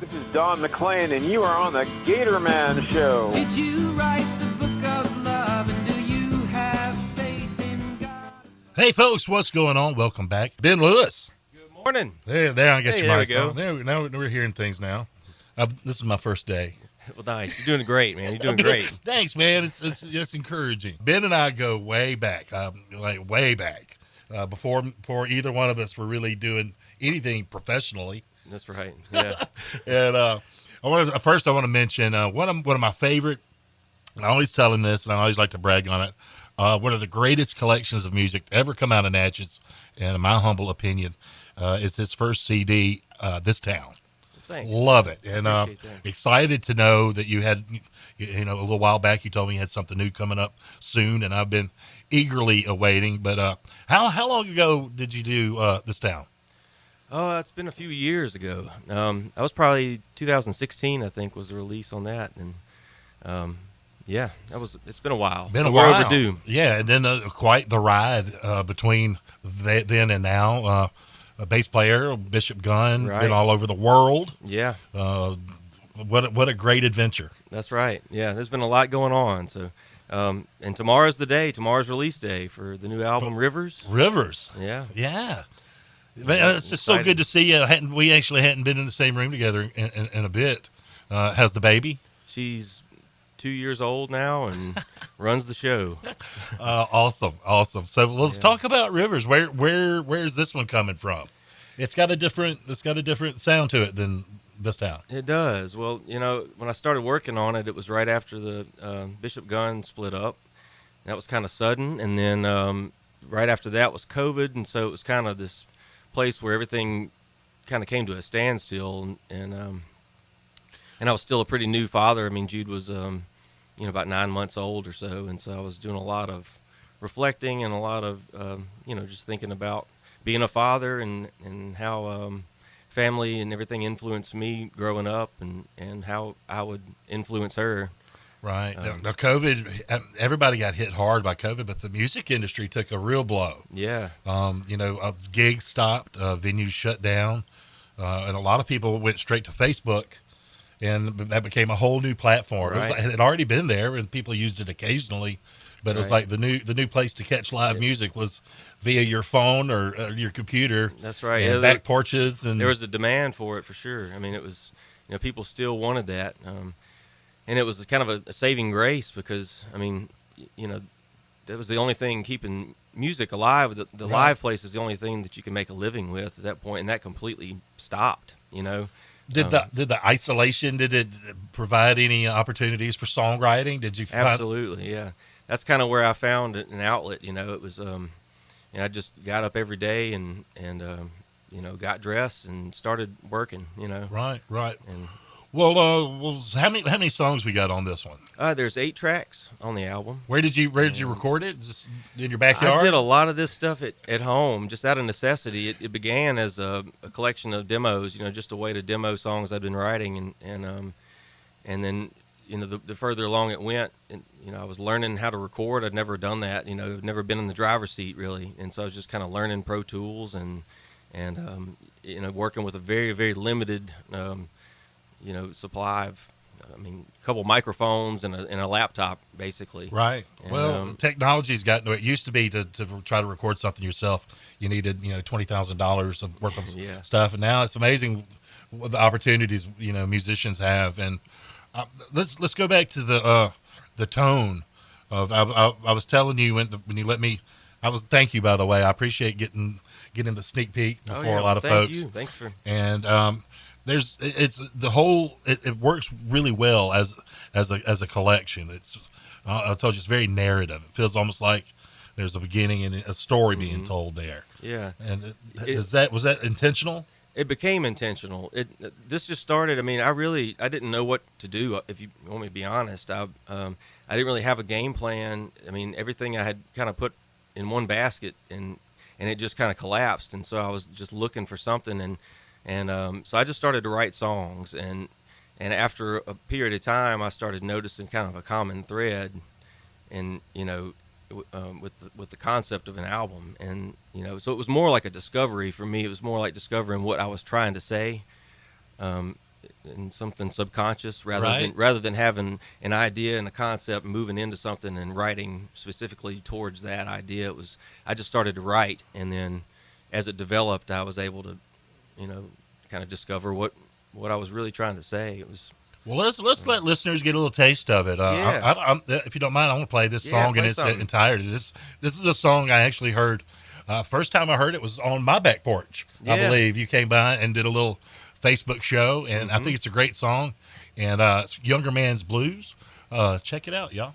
This is Don McClain, and you are on the GatorMan Show. Did you write the book of love, and do you have faith in God? Hey, folks, what's going on? Welcome back. Ben Lewis. Good morning. There, I get your there we microphone. go. Now we're hearing things now. This is my first day. Well, nice. You're doing great, man. You're doing great. Thanks, man. It's encouraging. Ben and I go way back, way back, before either one of us were really doing anything professionally. That's right. Yeah. And I want to mention one of my favorite. And I always tell him this, and I always like to brag on it. One of the greatest collections of music to ever come out of Natchez, and in my humble opinion, is his first CD, This Town. Thanks. Love it, and Appreciate that. excited to know that you had, a little while back you told me you had something new coming up soon, and I've been eagerly awaiting. But how long ago did you do This Town? Oh, it's been a few years ago. That was probably 2016, I think, was the release on that, and yeah, it's been a while. Been so a we're while. overdue. Yeah, and then quite the ride between then and now. A bass player, Bishop Gunn, Right. been all over the world. Yeah, What a great adventure. that's right. Yeah, there's been a lot going on. So, and tomorrow's the day. Tomorrow's release day for the new album, Rivers. Rivers. Yeah. Yeah. Man, it's just so Excited. good to see you. We actually hadn't been in the same room together in a bit. How's the baby? She's 2 years old now and runs the show. Awesome. So let's talk about Rivers. Where's this one coming from? It's got a different sound to it than This Town. It does. Well, when I started working on it, it was right after the Bishop Gunn split up. That was kind of sudden, and then right after that was COVID, and so it was kind of this place where everything kind of came to a standstill, and I was still a pretty new father. I mean, Jude was about 9 months old or so, and so I was doing a lot of reflecting and a lot of just thinking about being a father and how family and everything influenced me growing up, and how I would influence her. Right. Now, COVID, everybody got hit hard by COVID, but the music industry took a real blow. Yeah. Gigs stopped, venues shut down, and a lot of people went straight to Facebook, and that became a whole new platform. Right. It had already been there, and people used it occasionally, but it was like the new place to catch live music was via your phone or your computer. That's right. And back porches, and there was a demand for it for sure. I mean, it was, people still wanted that. And it was kind of a saving grace because, I mean, that was the only thing keeping music alive. The Right. live place is the only thing that you can make a living with at that point, and that completely stopped, Did the isolation, did it provide any opportunities for songwriting? Did you find? Absolutely, yeah. That's kind of where I found an outlet, It was, I just got up every day and got dressed and started working, Right. And Well, how many songs we got on this one? there's 8 tracks on the album. Where did you record it? Just in your backyard? I did a lot of this stuff at home, just out of necessity. It began as a collection of demos, just a way to demo songs I'd been writing, and then the further along it went, and I was learning how to record. I'd never done that, I've never been in the driver's seat really, and so I was just kind of learning Pro Tools and working with a very, very limited supply of, a couple microphones and a laptop, basically. Right. And, Well, technology's gotten to it. Used to be to try to record something yourself, you needed, $20,000 of worth of Yeah. stuff. And now it's amazing what the opportunities, musicians have. And let's go back to the tone of, I was telling you when you let me, thank you, by the way. I appreciate getting the sneak peek before a lot of thank folks. you. Thanks for. And, it works really well as a collection. I told you, it's very narrative. It feels almost like there's a beginning and a story being told there. Yeah. And was that intentional? It became intentional. This just started. I mean, I didn't know what to do. If you want me to be honest, I didn't really have a game plan. I mean, everything I had kind of put in one basket, and it just kind of collapsed. And so I was just looking for something, and so I just started to write songs. And after a period of time, I started noticing kind of a common thread, and with the concept of an album. And so it was more like a discovery for me. It was more like discovering what I was trying to say. in something subconscious Right. rather than having an idea and a concept and moving into something and writing specifically towards that idea. I just started to write, and then as it developed, I was able to, kind of discover what I was really trying to say. It was. Well, let's let listeners get a little taste of it. Yeah. If you don't mind, I want to play this Yeah, song in play its something. entirety. This is a song I actually heard. First time I heard it was on my back porch. I Yeah. believe you came by and did a little Facebook show, and I Mm-hmm. think it's a great song. And it's Younger Man's Blues. Check it out, y'all.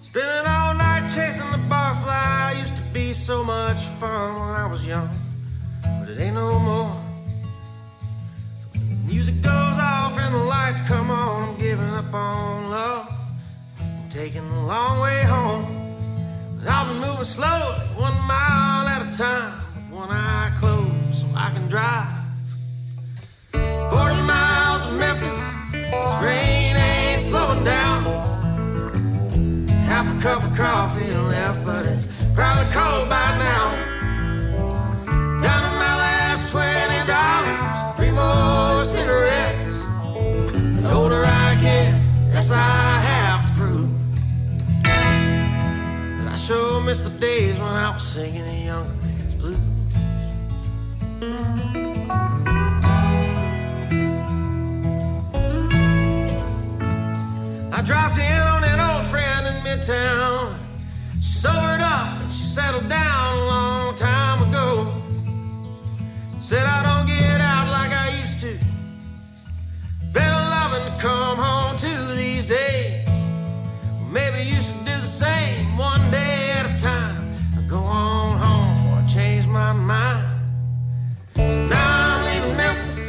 Spending all night chasing the barfly used to be so much fun when I was young, but it ain't no more. So when the music goes off and the lights come on, I'm giving up on love and taking the long way home. But I'll be moving slowly, 1 mile at a time, with one eye closed so I can drive. 40 miles to Memphis, this rain ain't slowing down. Half a cup of coffee left, but it's probably cold by now. Down to my last $20, 3 more cigarettes. The older I get, less I have to prove. But I sure miss the days when I was singing a younger man's blues. I dropped in on an old friend in Midtown. She sobered up and she settled down a long time ago. Said I don't get out like I used to. Better loving to come home to these days. Well, maybe you should do the same, one day at a time. I'll go on home before I change my mind. So now I'm leaving Memphis.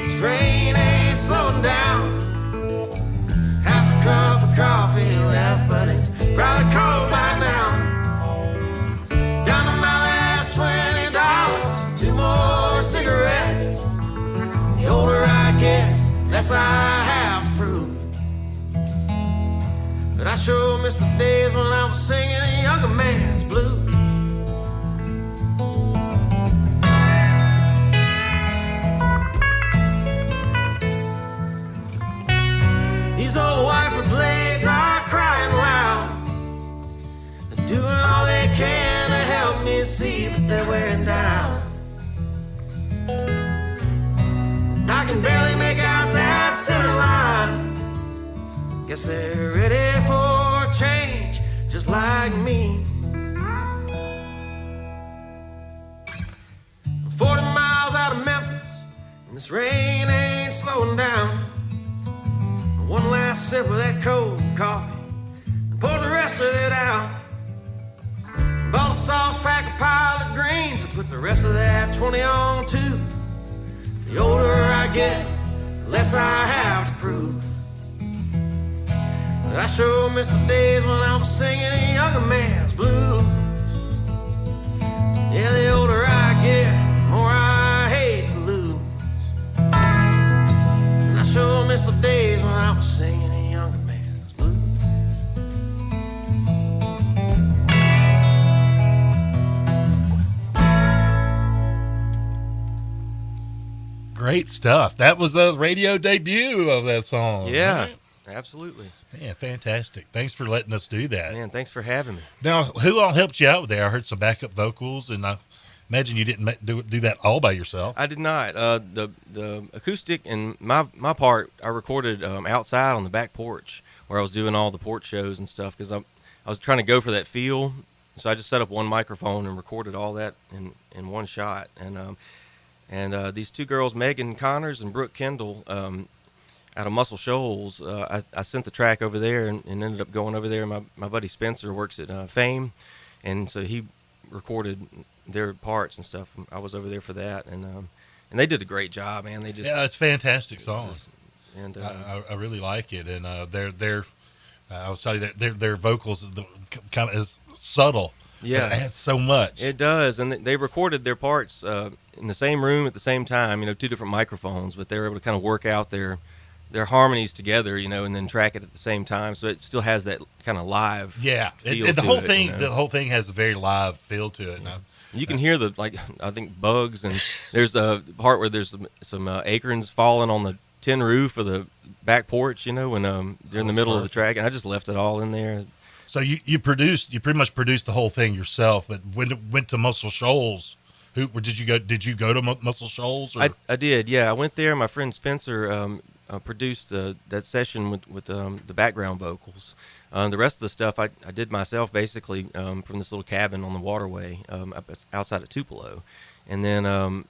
This rain ain't slowing down. Half a cup of coffee left, but it's probably cold by now. Down to my last $20, 2 more cigarettes. The older I get, less I have to prove. But I sure miss the days when I was singing a younger man's blues. These old wiper blades are crying loud. They're doing all they can to help me see, but they're wearing down. And I can barely make out that center line. Guess they're ready for change, just like me. 40 miles out of Memphis, and this rain ain't slowing down. One last sip of that cold coffee and pour the rest of it out. Bought a soft pack of pilot greens and put the rest of that 20 on too. The older I get, the less I have to prove. But I sure miss the days when I was singing a younger man's blues. Yeah, the older I get, the more I hate to lose. And I sure miss the days when I was singing a younger man's blues. Great stuff. That was the radio debut of that song. Yeah, right? absolutely. Man, fantastic. Thanks for letting us do that. Man, thanks for having me. Now, who all helped you out with there? I heard some backup vocals, and I imagine you didn't do that all by yourself. I did not. The acoustic and my part, I recorded outside on the back porch where I was doing all the porch shows and stuff because I was trying to go for that feel. So I just set up one microphone and recorded all that in one shot. And these 2 girls, Megan Connors and Brooke Kendall, out of Muscle Shoals, I sent the track over there and ended up going over there. My buddy Spencer works at Fame, and so he recorded their parts and stuff. I was over there for that, and they did a great job, man. They just It's a fantastic song. and I really like it, and I was telling you their vocals is kind of is subtle. Yeah. It adds so much. it does, and they recorded their parts in the same room at the same time. 2 different microphones, but they were able to kind of work out their their harmonies together, and then track it at the same time, so it still has that kind of live. Yeah, feel and the to whole it, thing, the whole thing has a very live feel to it. You can hear I think bugs, and there's a part where there's some acorns falling on the tin roof of the back porch, when during the middle of the track, and I just left it all in there. So you pretty much produced the whole thing yourself. But when it went to Muscle Shoals, did you go? Did you go to Muscle Shoals? Or? I did, yeah. I went there. My friend Spencer produced that session with the background vocals. The rest of the stuff I did myself, basically from this little cabin on the waterway outside of Tupelo, and then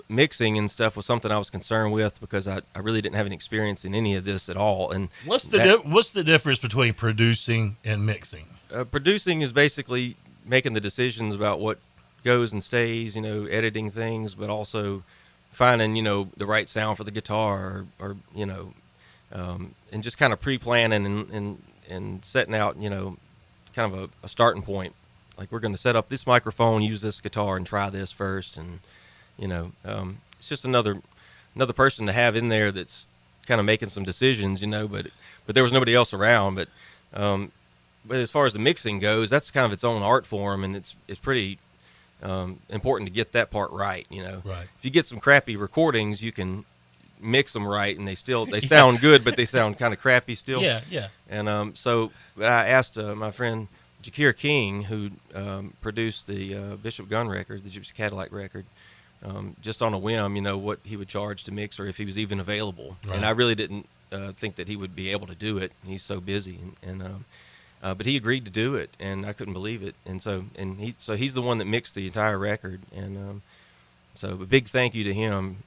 mixing and stuff was something I was concerned with because I really didn't have any experience in any of this at all. And what's the difference between producing and mixing? Producing is basically making the decisions about what goes and stays, editing things, but also finding, the right sound for the guitar or and just kind of pre-planning and setting out, kind of a starting point. Like, we're going to set up this microphone, use this guitar, and try this first. And, it's just another person to have in there that's kind of making some decisions, but there was nobody else around. But as far as the mixing goes, that's kind of its own art form, and it's pretty important to get that part right. Right. If you get some crappy recordings, you can mix them right, and they sound good, but they sound kind of crappy still. Yeah. And so I asked my friend Jakir King, who produced the Bishop Gunn record, the Gypsy Cadillac record, just on a whim, what he would charge to mix, or if he was even available. Right. And I really didn't think that he would be able to do it. He's so busy, but he agreed to do it, and I couldn't believe it. And so he's the one that mixed the entire record, and so a big thank you to him.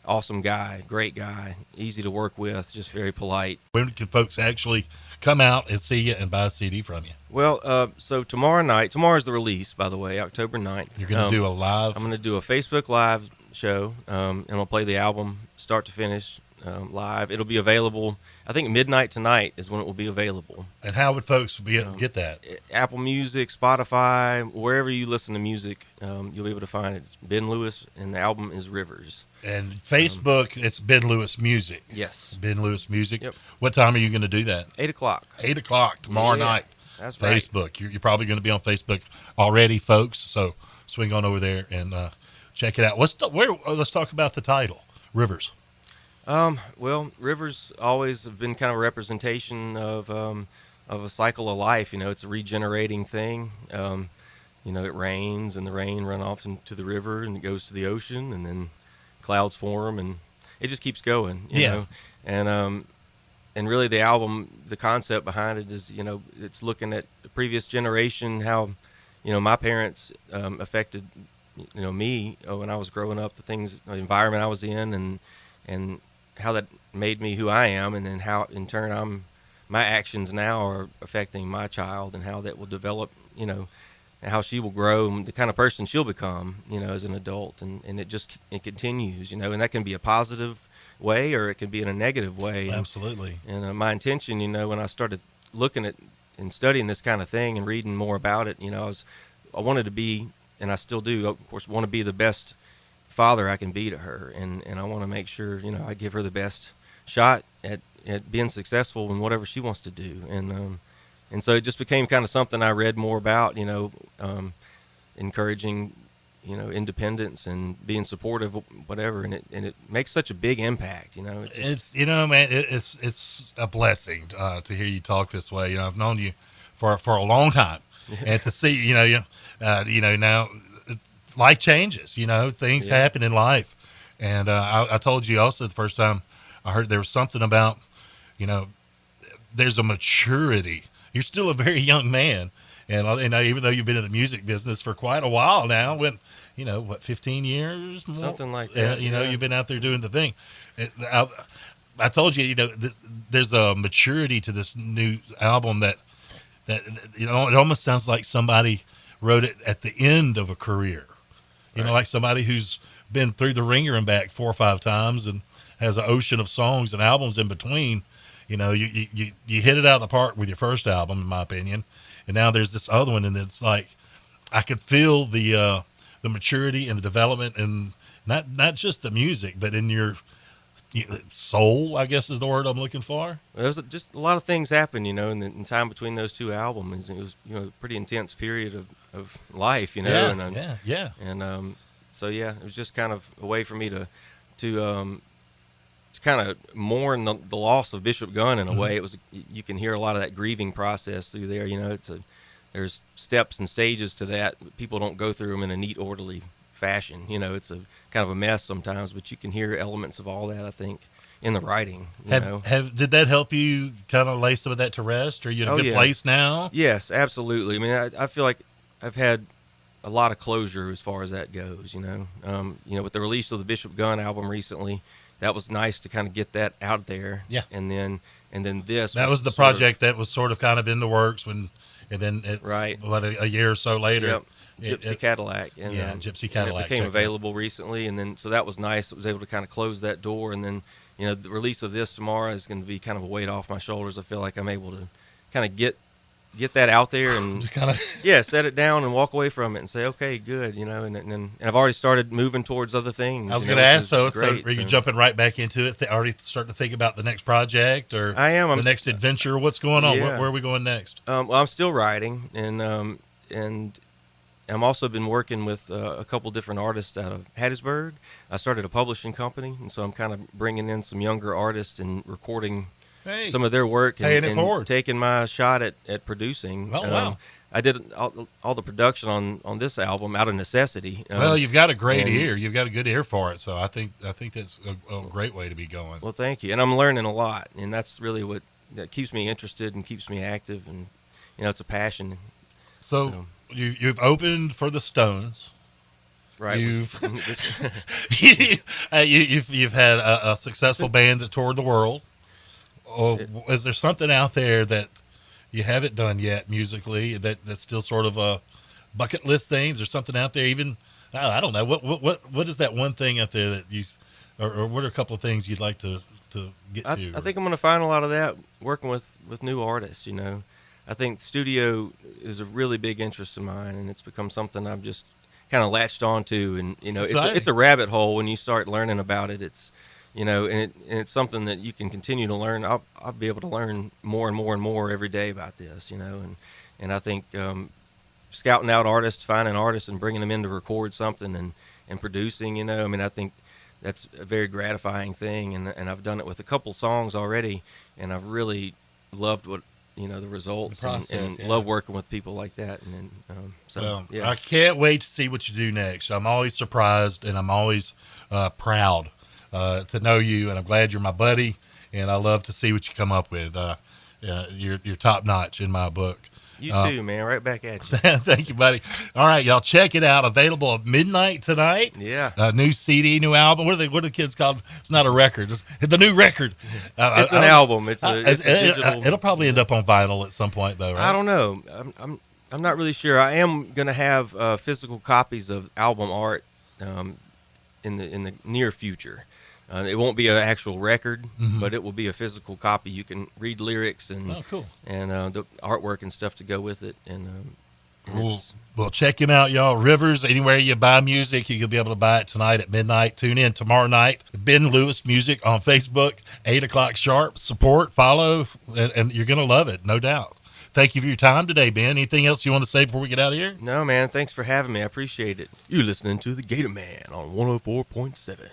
Awesome guy, great guy, easy to work with, just very polite. When can folks actually come out and see you and buy a CD from you? Well, so tomorrow's the release, by the way, October 9th. You're going to do a live? I'm going to do a Facebook Live show, and I'll play the album start to finish live. It'll be available, I think midnight tonight is when it will be available. And how would folks get that? Apple Music, Spotify, wherever you listen to music, you'll be able to find it. It's Ben Lewis, and the album is Rivers. And Facebook, it's Ben Lewis Music. Yes. Ben Lewis Music. Yep. What time are you going to do that? 8 o'clock. 8 o'clock tomorrow night. That's right. Facebook. You're probably going to be on Facebook already, folks. So swing on over there and check it out. Let's talk about the title, Rivers. Well, rivers always have been kind of a representation of a cycle of life. It's a regenerating thing. It rains, and the rain runs off into the river, and it goes to the ocean, and then clouds form, and it just keeps going. You know? And really the album, the concept behind it is, it's looking at the previous generation, how, my parents affected, me when I was growing up, the environment I was in, and how that made me who I am, and then how in turn my actions now are affecting my child, and how that will develop, and how she will grow, and the kind of person she'll become, as an adult, and it continues, and that can be a positive way, or it can be in a negative way. Absolutely. And my intention, when I started looking at and studying this kind of thing and reading more about it, I wanted to be, and I still do, of course, want to be the best father I can be to her, and I want to make sure, I give her the best shot at being successful in whatever she wants to do, and so it just became kind of something I read more about, encouraging, independence and being supportive, whatever, and it makes such a big impact, man, it's a blessing to hear you talk this way. I've known you for a long time, and to see, now life changes, things happen in life, and I told you also the first time I heard there was something about, there's a maturity. You're still a very young man. And even though you've been in the music business for quite a while now, 15 years? More? Something like that. You've been out there doing the thing. I told you, there's a maturity to this new album that it almost sounds like somebody wrote it at the end of a career. Like somebody who's been through the ringer and back 4 or 5 times and has an ocean of songs and albums in between. You hit it out of the park with your first album, in my opinion. And now there's this other one, and it's like I could feel the maturity and the development, and not just the music, but in your soul, I guess is the word I'm looking for. There's just a lot of things happen, you know, in the time between those two albums. It was, you know, a pretty intense period of life, you know. And so yeah, it was just kind of a way for me to kind of mourn the loss of Bishop Gunn in a way. It was, you can hear a lot of that grieving process through there. You know, there's steps and stages to that. People don't go through them in a neat, orderly fashion. You know, it's a kind of a mess sometimes, but you can hear elements of all that, I think, in the writing. Did that help you kind of lay some of that to rest? Are you in a good place now? Yes, absolutely. I mean, I feel like I've had a lot of closure as far as that goes. You know, with the release of the Bishop Gunn album recently, that was nice to kind of get that out there. Yeah. And then this. That was the project that was sort of kind of in the works and then it's a year or so later. Yep. Gypsy Cadillac. And, Gypsy Cadillac. It became available recently, and then so that was nice. It was able to kind of close that door, and then, you know, the release of this tomorrow is going to be kind of a weight off my shoulders. I feel like I'm able to kind of get that out there and just kind of set it down and walk away from it and say, okay, good, you know, and I've already started moving towards other things. I was going to ask, so are you jumping right back into it? Already starting to think about the next project or I am. The next adventure? What's going on? Where are we going next? Well, I'm still writing, and I've also been working with a couple different artists out of Hattiesburg. I started a publishing company, and so I'm kind of bringing in some younger artists and recording some of their work and taking my shot at producing. Oh, wow. I did all the production on this album out of necessity. Well, you've got a great ear. You've got a good ear for it, so I think that's a great way to be going. Well, thank you. And I'm learning a lot, and that's really what that keeps me interested and keeps me active, and, you know, it's a passion. So you've opened for the Stones. Right. You've had a successful band that toured the world. Is there something out there that you haven't done yet musically that's still sort of a bucket list thing? Is there something out there even? I don't know. What is that one thing out there that you, or what are a couple of things you'd like to get to? I think I'm going to find a lot of that working with new artists, you know. I think studio is a really big interest of mine, and it's become something I've just kind of latched onto. And, you know, it's a rabbit hole when you start learning about it. It's, you know, and it's something that you can continue to learn. I'll be able to learn more and more and more every day about this, you know. And I think scouting out artists, finding artists and bringing them in to record something and producing, you know, I mean, I think that's a very gratifying thing. And I've done it with a couple songs already, and I've really loved what, you know, the results, and love working with people like that. And I can't wait to see what you do next. I'm always surprised, and I'm always proud to know you, and I'm glad you're my buddy, and I love to see what you come up with. You're top notch in my book. You too, man. Right back at you. Thank you, buddy. All right, y'all, check it out. Available at midnight tonight. Yeah. New CD, new album. What are the kids called? It's not a record. It's the new record. It's an album. It's a digital. It'll probably end up on vinyl at some point, though, right? I don't know. I'm not really sure. I am going to have physical copies of album art in the near future. It won't be an actual record, but it will be a physical copy. You can read lyrics and the artwork and stuff to go with it. And well, check him out, y'all. Rivers, anywhere you buy music, you'll be able to buy it tonight at midnight. Tune in tomorrow night. Ben Lewis Music on Facebook, 8 o'clock sharp. Support, follow, and you're going to love it, no doubt. Thank you for your time today, Ben. Anything else you want to say before we get out of here? No, man. Thanks for having me. I appreciate it. You're listening to the GatorMan on 104.7.